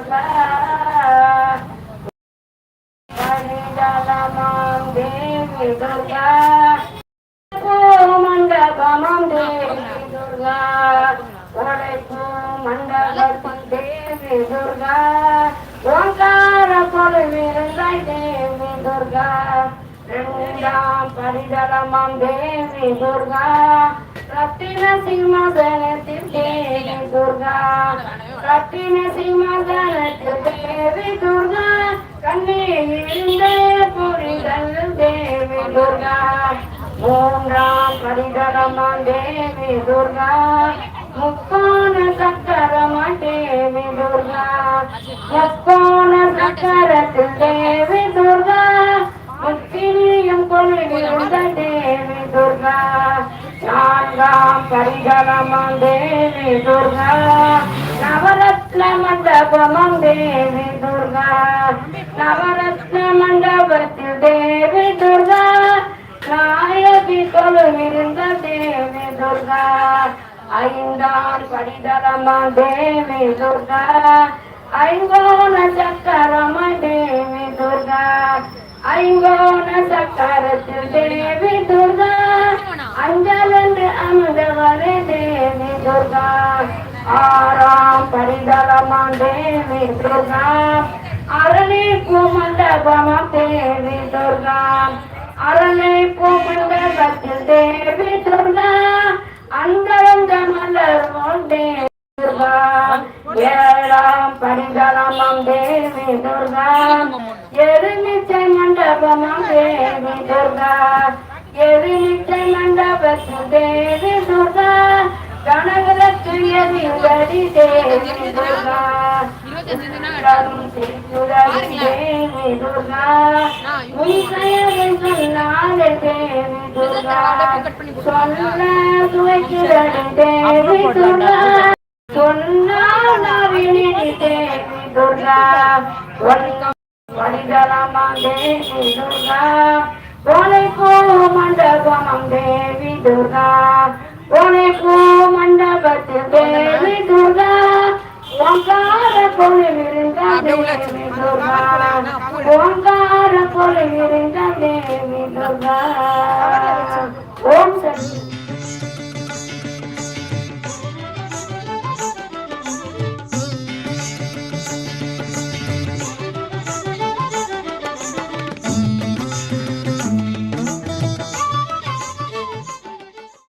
துர்கா பரிஜலமாம் தேவி துர்கா மண்டபமாம் தேவி துர்கா உழைப்பு மண்டபத்தில் தேவி துர்கா ஓங்கார கொலுவிருந்தாய் தேவி துர்கா இரண்டாம் பரிஜலமாம் தேவி துர்கா ரத்தின சிம்மாசனத்தில் தேவி துர்கா ரத்தின சிம்மாசனத்தில் தேவி துர்கா கண்ணீரிலே புரிதல் தேவி துர்கா மூன்றாம் பரிஜலமாம் தேவி துர்கா முக்கோண சக்கரமாம் தேவி துர்கா முக்கோண சக்கரத்தில் தேவி துர்கா முத்திரியும் கொள்கின்ற தேவி துர்கா நான்காம் பரிஜலமாம் தேவி துர்கா நவரத்ன மண்டபமாம் தேவி துர்கா நவரத்ன மண்டபத்தில் தேவி துர்கா நாயகி கொலுவிருந்த தேவி துர்கா ஐந்தாம் பரிஜலமாம் தேவி துர்கா ஐங்கோண சக்கரமாம் தேவி துர்கா ஐங்கோண சக்கரத்தில் தேவி துர்கா அஞ்சலென்று அமுதவரே தேவி துர்கா ஆறாம் பரிஜலமாம் தேவி துர்கா அரளிப்பூ மண்டபமாம் தேவி துர்கா அரளிப்பூ மண்டபத்தில் தேவி துர்கா அந்தரங்க மலர்வோம் தேவி துர்கா ஏழாம் பரிஜலமாம் தேவி துர்கா எருமிச்சை மண்டபமாம் தேவி துர்கா எருமிச்சை மண்டபத்தில் தேவி துர்கா கனகரத்துயரி தேவி துர்கா தேவி துர்கா உன்சையை சொன்னாலே தேவி துர்கா சொல்ல துவைக்கிறது தேவி துர்கா சொன்னாவினி தேவி துர்கா பரிஜலமாம் தேவி துர்கா உழைப்பு மண்டபமாம் தேவி துர்கா உழைப்பு மண்டபத்தில் தேவி துர்கா ஓங்கார கொலுவிருந்த தேவி துர்கா ஓங்கார கொலுவிருந்த தேவி துர்கா